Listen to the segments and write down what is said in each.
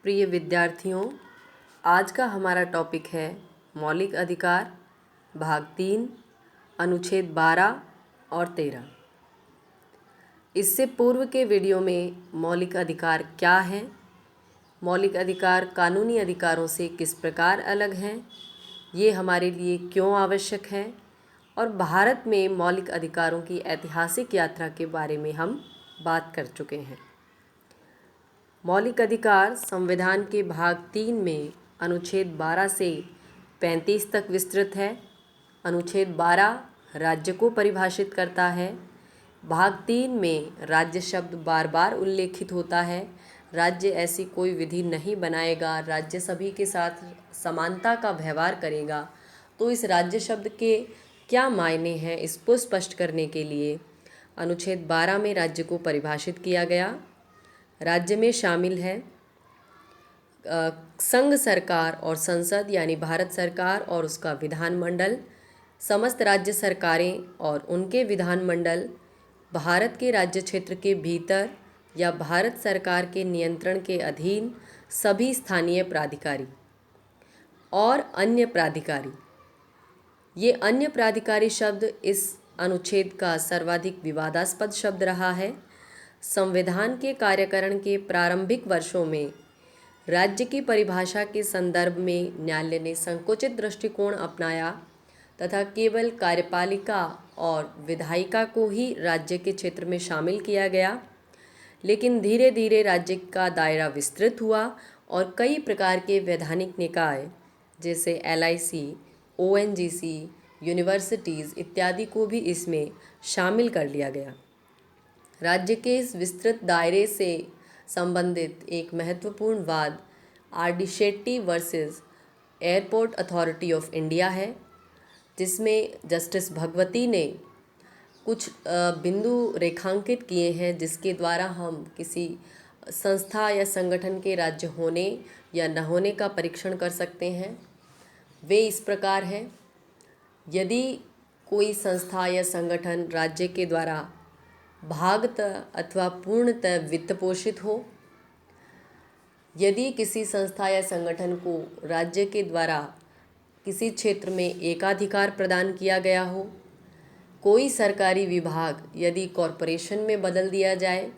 प्रिय विद्यार्थियों, आज का हमारा टॉपिक है मौलिक अधिकार, भाग 3, अनुच्छेद 12 और 13। इससे पूर्व के वीडियो में मौलिक अधिकार क्या हैं, मौलिक अधिकार कानूनी अधिकारों से किस प्रकार अलग हैं, ये हमारे लिए क्यों आवश्यक है, और भारत में मौलिक अधिकारों की ऐतिहासिक यात्रा के बारे में हम बात कर चुके हैं। मौलिक अधिकार संविधान के भाग 3 में अनुच्छेद 12 से 35 तक विस्तृत है। अनुच्छेद 12 राज्य को परिभाषित करता है। भाग 3 में राज्य शब्द बार बार उल्लेखित होता है। राज्य ऐसी कोई विधि नहीं बनाएगा, राज्य सभी के साथ समानता का व्यवहार करेगा। तो इस राज्य शब्द के क्या मायने हैं, इसको स्पष्ट करने के लिए अनुच्छेद 12 में राज्य को परिभाषित किया गया। राज्य में शामिल है संघ सरकार और संसद यानी भारत सरकार और उसका विधानमंडल, समस्त राज्य सरकारें और उनके विधानमंडल, भारत के राज्य क्षेत्र के भीतर या भारत सरकार के नियंत्रण के अधीन सभी स्थानीय प्राधिकारी और अन्य प्राधिकारी। ये अन्य प्राधिकारी शब्द इस अनुच्छेद का सर्वाधिक विवादास्पद शब्द रहा है। संविधान के कार्यकरण के प्रारंभिक वर्षों में राज्य की परिभाषा के संदर्भ में न्यायालय ने संकुचित दृष्टिकोण अपनाया तथा केवल कार्यपालिका और विधायिका को ही राज्य के क्षेत्र में शामिल किया गया। लेकिन धीरे धीरे राज्य का दायरा विस्तृत हुआ और कई प्रकार के वैधानिक निकाय जैसे LIC, ONGC, यूनिवर्सिटीज़ इत्यादि को भी इसमें शामिल कर लिया गया। राज्य के इस विस्तृत दायरे से संबंधित एक महत्वपूर्ण वाद RD Shetty versus airport authority of India है, जिसमें जस्टिस भगवती ने कुछ बिंदु रेखांकित किए हैं जिसके द्वारा हम किसी संस्था या संगठन के राज्य होने या न होने का परीक्षण कर सकते हैं। वे इस प्रकार हैं: यदि कोई संस्था या संगठन राज्य के द्वारा भागतः अथवा पूर्णतः वित्त पोषित हो, यदि किसी संस्था या संगठन को राज्य के द्वारा किसी क्षेत्र में एकाधिकार प्रदान किया गया हो, कोई सरकारी विभाग यदि कॉरपोरेशन में बदल दिया जाए,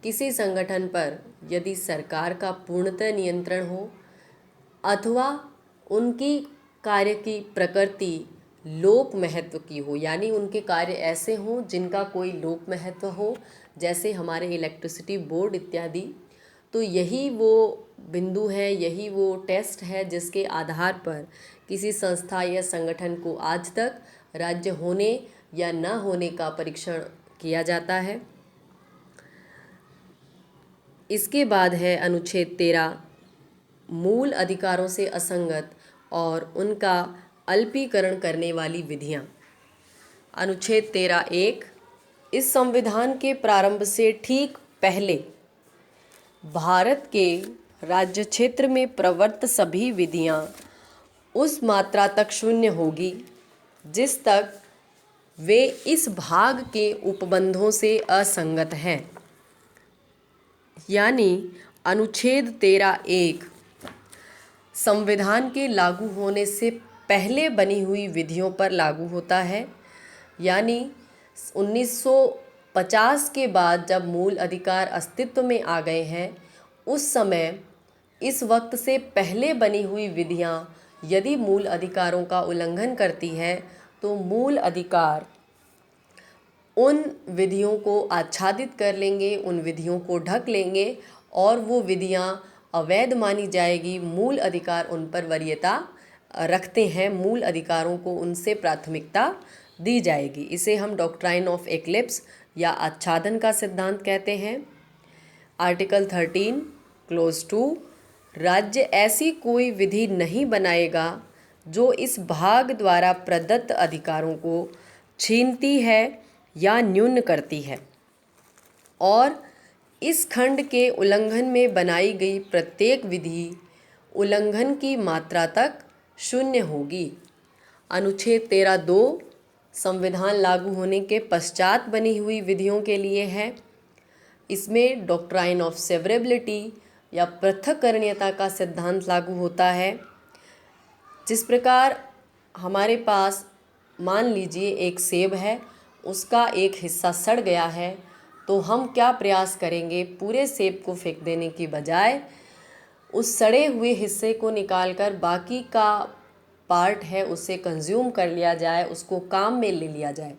किसी संगठन पर यदि सरकार का पूर्णतः नियंत्रण हो, अथवा उनकी कार्य की प्रकृति लोक महत्व की हो, यानी उनके कार्य ऐसे हों जिनका कोई लोक महत्व हो, जैसे हमारे इलेक्ट्रिसिटी बोर्ड इत्यादि। तो यही वो बिंदु है, यही वो टेस्ट है जिसके आधार पर किसी संस्था या संगठन को आज तक राज्य होने या न होने का परीक्षण किया जाता है। इसके बाद है अनुच्छेद 13, मूल अधिकारों से असंगत और उनका अल्पीकरण करने वाली विधियां। अनुच्छेद 13(1) इस संविधान के प्रारंभ से ठीक पहले भारत के राज्य क्षेत्र में प्रवर्त सभी विधियां उस मात्रा तक शून्य होगी जिस तक वे इस भाग के उपबंधों से असंगत हैं। यानी अनुच्छेद 13(1) संविधान के लागू होने से पहले बनी हुई विधियों पर लागू होता है। यानी 1950 के बाद जब मूल अधिकार अस्तित्व में आ गए हैं, उस समय इस वक्त से पहले बनी हुई विधियां यदि मूल अधिकारों का उल्लंघन करती है तो मूल अधिकार उन विधियों को आच्छादित कर लेंगे, उन विधियों को ढक लेंगे और वो विधियां अवैध मानी जाएगी। मूल अधिकार उन पर वरीयता रखते हैं, मूल अधिकारों को उनसे प्राथमिकता दी जाएगी। इसे हम डॉक्ट्राइन ऑफ एक्लिप्स या आच्छादन का सिद्धांत कहते हैं। आर्टिकल 13 क्लोज 2 राज्य ऐसी कोई विधि नहीं बनाएगा जो इस भाग द्वारा प्रदत्त अधिकारों को छीनती है या न्यून करती है, और इस खंड के उल्लंघन में बनाई गई प्रत्येक विधि उल्लंघन की मात्रा तक शून्य होगी। अनुच्छेद 13(2) संविधान लागू होने के पश्चात बनी हुई विधियों के लिए है। इसमें डॉक्ट्राइन ऑफ सेवरेबिलिटी या पृथक्करणीयता का सिद्धांत लागू होता है। जिस प्रकार हमारे पास मान लीजिए एक सेब है, उसका एक हिस्सा सड़ गया है, तो हम क्या प्रयास करेंगे, पूरे सेब को फेंक देने की बजाय उस सड़े हुए हिस्से को निकालकर बाकी का पार्ट है उसे कंज्यूम कर लिया जाए, उसको काम में ले लिया जाए।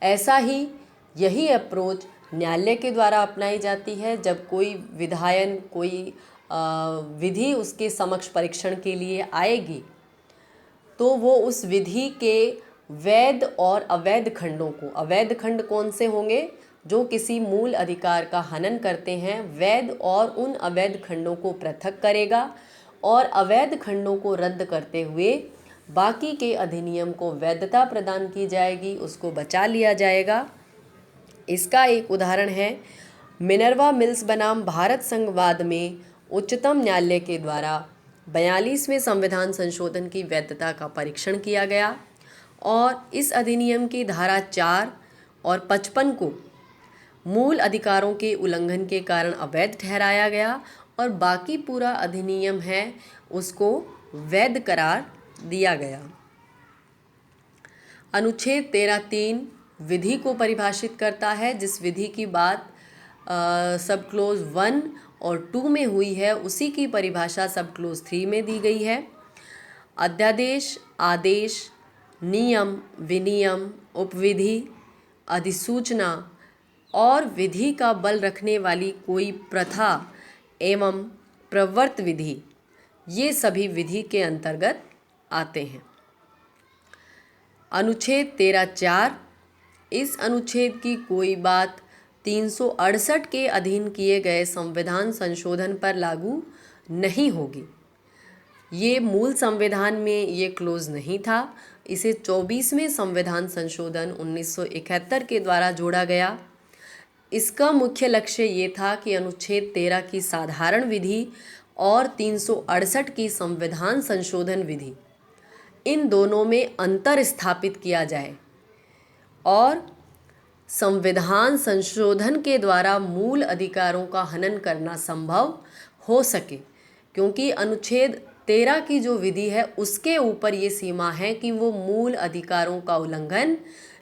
ऐसा ही यही अप्रोच न्यायालय के द्वारा अपनाई जाती है। जब कोई विधायन, कोई विधि उसके समक्ष परीक्षण के लिए आएगी, तो वो उस विधि के वैध और अवैध खंडों को, अवैध खंड कौन से होंगे, जो किसी मूल अधिकार का हनन करते हैं, वैध और उन अवैध खंडों को पृथक करेगा और अवैध खंडों को रद्द करते हुए बाकी के अधिनियम को वैधता प्रदान की जाएगी, उसको बचा लिया जाएगा। इसका एक उदाहरण है मिनर्वा मिल्स बनाम भारत संघवाद में उच्चतम न्यायालय के द्वारा 42वें संविधान संशोधन की वैधता का परीक्षण किया गया और इस अधिनियम की धारा 4 और 55 को मूल अधिकारों के उल्लंघन के कारण अवैध ठहराया गया और बाकी पूरा अधिनियम है उसको वैध करार दिया गया। अनुच्छेद 13(3) विधि को परिभाषित करता है। जिस विधि की बात सब क्लोज 1 और 2 में हुई है, उसी की परिभाषा सब क्लोज 3 में दी गई है। अध्यादेश, आदेश, नियम, विनियम, उपविधि, अधिसूचना और विधि का बल रखने वाली कोई प्रथा एवं प्रवर्त विधि, ये सभी विधि के अंतर्गत आते हैं। अनुच्छेद 13(4) इस अनुच्छेद की कोई बात 368 के अधीन किए गए संविधान संशोधन पर लागू नहीं होगी। ये मूल संविधान में ये क्लोज नहीं था, इसे 24वें संविधान संशोधन 1971 के द्वारा जोड़ा गया। इसका मुख्य लक्ष्य ये था कि अनुच्छेद 13 की साधारण विधि और 368 की संविधान संशोधन विधि, इन दोनों में अंतर स्थापित किया जाए और संविधान संशोधन के द्वारा मूल अधिकारों का हनन करना संभव हो सके, क्योंकि अनुच्छेद 13 की जो विधि है उसके ऊपर ये सीमा है कि वो मूल अधिकारों का उल्लंघन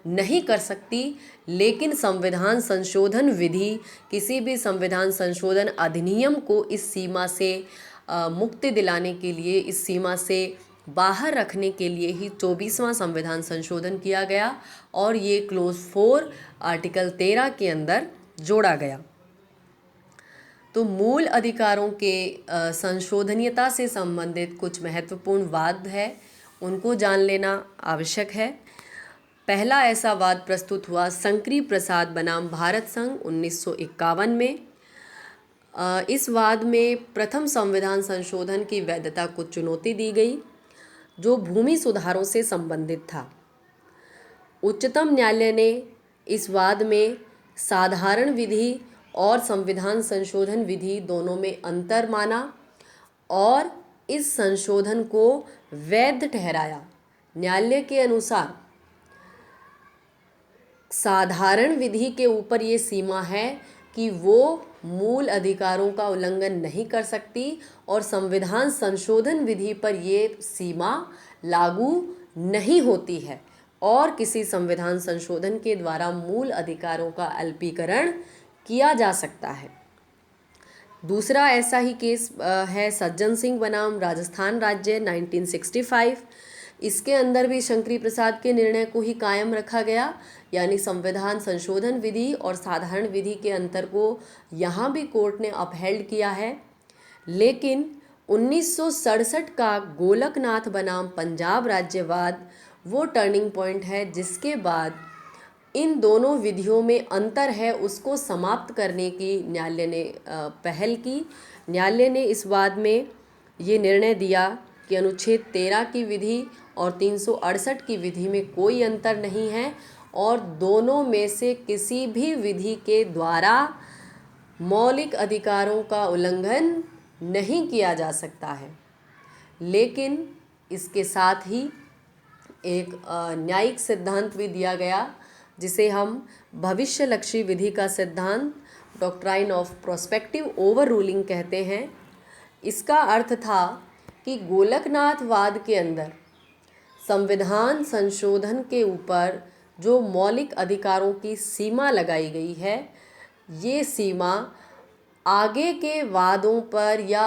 नहीं कर सकती, लेकिन संविधान संशोधन विधि किसी भी संविधान संशोधन अधिनियम को इस सीमा से मुक्ति दिलाने के लिए, इस सीमा से बाहर रखने के लिए ही 24वां संविधान संशोधन किया गया और ये क्लोज 4 आर्टिकल 13 के अंदर जोड़ा गया। तो मूल अधिकारों के संशोधनीयता से संबंधित कुछ महत्वपूर्ण वाद है, उनको जान लेना आवश्यक है। पहला ऐसा वाद प्रस्तुत हुआ शंकरी प्रसाद बनाम भारत संघ 1951 में। इस वाद में प्रथम संविधान संशोधन की वैधता को चुनौती दी गई, जो भूमि सुधारों से संबंधित था। उच्चतम न्यायालय ने इस वाद में साधारण विधि और संविधान संशोधन विधि दोनों में अंतर माना और इस संशोधन को वैध ठहराया। न्यायालय के अनुसार साधारण विधि के ऊपर ये सीमा है कि वो मूल अधिकारों का उल्लंघन नहीं कर सकती और संविधान संशोधन विधि पर ये सीमा लागू नहीं होती है और किसी संविधान संशोधन के द्वारा मूल अधिकारों का अल्पीकरण किया जा सकता है। दूसरा ऐसा ही केस है सज्जन सिंह बनाम राजस्थान राज्य 1965। इसके अंदर भी शंकरी प्रसाद के निर्णय को ही कायम रखा गया, यानी संविधान संशोधन विधि और साधारण विधि के अंतर को यहाँ भी कोर्ट ने अपहेल्ड किया है। लेकिन 1967 का गोलकनाथ बनाम पंजाब राज्यवाद वो टर्निंग पॉइंट है जिसके बाद इन दोनों विधियों में अंतर है उसको समाप्त करने की न्यायालय ने पहल की। न्यायालय ने इस वाद में ये निर्णय दिया कि अनुच्छेद 13 की विधि और 368 की विधि में कोई अंतर नहीं है और दोनों में से किसी भी विधि के द्वारा मौलिक अधिकारों का उल्लंघन नहीं किया जा सकता है। लेकिन इसके साथ ही एक न्यायिक सिद्धांत भी दिया गया जिसे हम भविष्यलक्षी विधि का सिद्धांत doctrine of prospective over ruling कहते हैं। इसका अर्थ था कि गोलकनाथवाद के अंदर संविधान संशोधन के ऊपर जो मौलिक अधिकारों की सीमा लगाई गई है, ये सीमा आगे के वादों पर या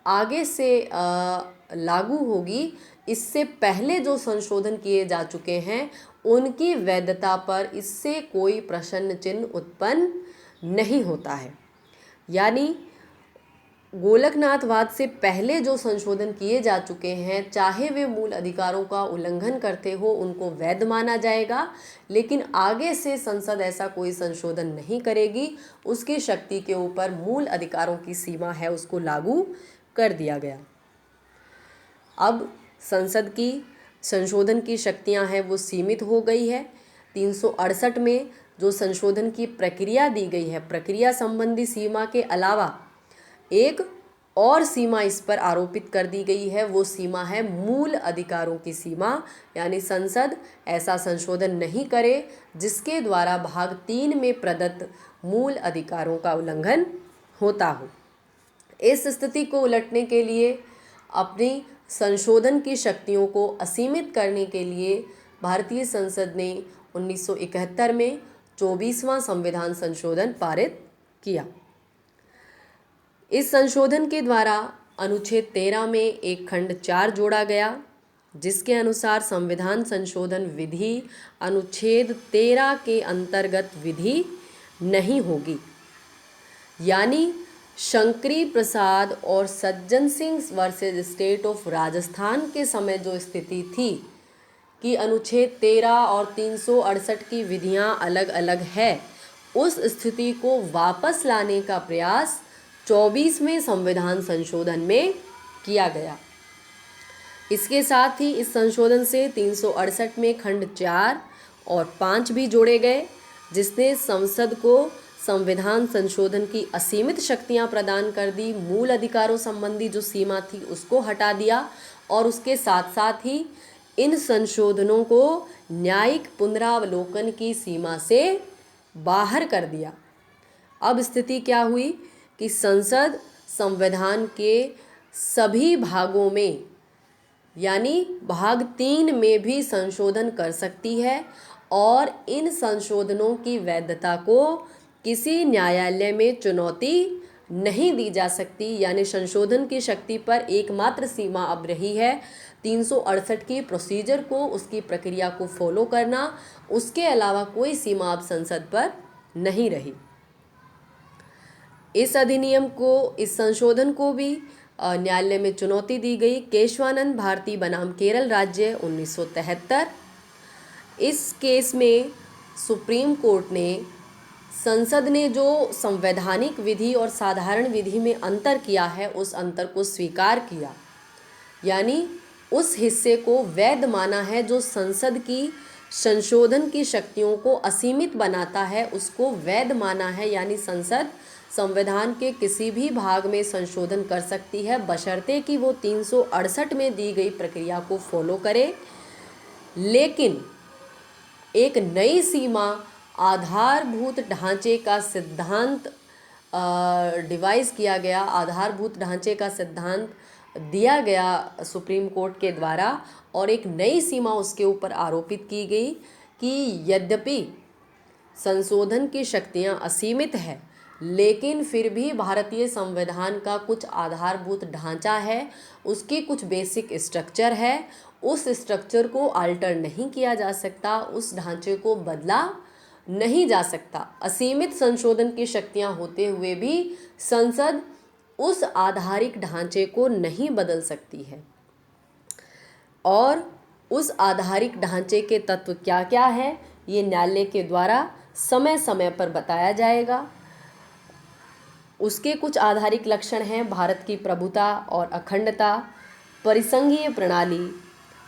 आगे से लागू होगी। इससे पहले जो संशोधन किए जा चुके हैं उनकी वैधता पर इससे कोई प्रश्न चिन्ह उत्पन्न नहीं होता है। यानी गोलकनाथवाद से पहले जो संशोधन किए जा चुके हैं, चाहे वे मूल अधिकारों का उल्लंघन करते हो, उनको वैध माना जाएगा। लेकिन आगे से संसद ऐसा कोई संशोधन नहीं करेगी, उसकी शक्ति के ऊपर मूल अधिकारों की सीमा है उसको लागू कर दिया गया। अब संसद की संशोधन की शक्तियां हैं वो सीमित हो गई है। 368 में जो संशोधन की प्रक्रिया दी गई है, प्रक्रिया संबंधी सीमा के अलावा एक और सीमा इस पर आरोपित कर दी गई है, वो सीमा है मूल अधिकारों की सीमा। यानी संसद ऐसा संशोधन नहीं करे जिसके द्वारा भाग 3 में प्रदत्त मूल अधिकारों का उल्लंघन होता हो। इस स्थिति को उलटने के लिए, अपनी संशोधन की शक्तियों को असीमित करने के लिए भारतीय संसद ने 1971 में 24वां संविधान संशोधन पारित किया। इस संशोधन के द्वारा अनुच्छेद 13 में एक खंड 4 जोड़ा गया, जिसके अनुसार संविधान संशोधन विधि अनुच्छेद 13 के अंतर्गत विधि नहीं होगी। यानी शंकरी प्रसाद और Sajjan Singh versus state of Rajasthan के समय जो स्थिति थी कि अनुच्छेद 13 और 368 की विधियां अलग अलग है, उस स्थिति को वापस लाने का प्रयास 24वें संविधान संशोधन में किया गया। इसके साथ ही इस संशोधन से 368 में खंड 4 और 5 भी जोड़े गए, जिसने संसद को संविधान संशोधन की असीमित शक्तियां प्रदान कर दी। मूल अधिकारों संबंधी जो सीमा थी उसको हटा दिया और उसके साथ साथ ही इन संशोधनों को न्यायिक पुनरावलोकन की सीमा से बाहर कर दिया। अब स्थिति क्या हुई कि संसद संविधान के सभी भागों में, यानी भाग 3 में भी संशोधन कर सकती है और इन संशोधनों की वैधता को किसी न्यायालय में चुनौती नहीं दी जा सकती। यानी संशोधन की शक्ति पर एकमात्र सीमा अब रही है 368 की प्रोसीजर को, उसकी प्रक्रिया को फॉलो करना। उसके अलावा कोई सीमा अब संसद पर नहीं रही। इस अधिनियम को, इस संशोधन को भी न्यायालय में चुनौती दी गई। केशवानंद भारती बनाम केरल राज्य 1973। इस केस में सुप्रीम कोर्ट ने संसद ने जो संवैधानिक विधि और साधारण विधि में अंतर किया है, उस अंतर को स्वीकार किया। यानी उस हिस्से को वैध माना है जो संसद की संशोधन की शक्तियों को असीमित बनाता है, उसको वैध माना है। यानी संसद संविधान के किसी भी भाग में संशोधन कर सकती है, बशर्ते कि वो 368 में दी गई प्रक्रिया को फॉलो करे। लेकिन एक नई सीमा, आधारभूत ढांचे का सिद्धांत डिवाइस किया गया, आधारभूत ढांचे का सिद्धांत दिया गया सुप्रीम कोर्ट के द्वारा, और एक नई सीमा उसके ऊपर आरोपित की गई कि यद्यपि संशोधन की शक्तियां असीमित है, लेकिन फिर भी भारतीय संविधान का कुछ आधारभूत ढांचा है, उसकी कुछ बेसिक स्ट्रक्चर है, उस स्ट्रक्चर को अल्टर नहीं किया जा सकता, उस ढांचे को बदला नहीं जा सकता। असीमित संशोधन की शक्तियां होते हुए भी संसद उस आधारिक ढांचे को नहीं बदल सकती है। और उस आधारिक ढांचे के तत्व क्या क्या है, ये न्यायालय के द्वारा समय समय पर बताया जाएगा। उसके कुछ आधारिक लक्षण हैं: भारत की प्रभुता और अखंडता, परिसंघीय प्रणाली,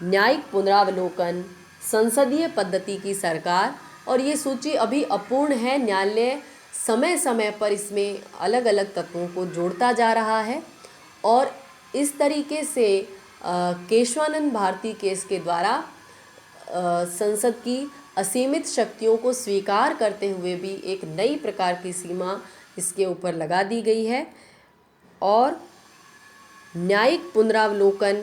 न्यायिक पुनरावलोकन, संसदीय पद्धति की सरकार। और ये सूची अभी अपूर्ण है, न्यायालय समय समय पर इसमें अलग अलग तत्वों को जोड़ता जा रहा है। और इस तरीके से केशवानंद भारती केस के द्वारा संसद की असीमित शक्तियों को स्वीकार करते हुए भी एक नई प्रकार की सीमा इसके ऊपर लगा दी गई है। और न्यायिक पुनरावलोकन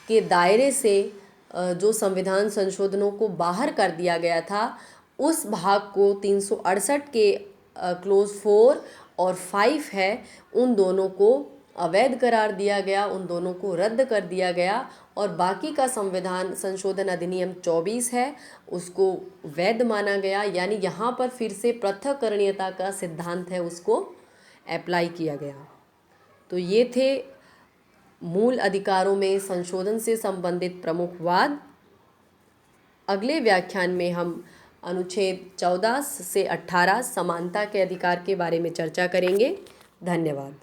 के दायरे से जो संविधान संशोधनों को बाहर कर दिया गया था, उस भाग को 368 के क्लोज 4 और 5 है, उन दोनों को अवैध करार दिया गया, उन दोनों को रद्द कर दिया गया। और बाकी का संविधान संशोधन अधिनियम 24 है, उसको वैध माना गया। यानी यहाँ पर फिर से पृथक्करणीयता का सिद्धांत है, उसको अप्लाई किया गया। तो ये थे मूल अधिकारों में संशोधन से संबंधित प्रमुख वाद। अगले व्याख्यान में हम अनुच्छेद 14 से 18 समानता के अधिकार के बारे में चर्चा करेंगे। धन्यवाद।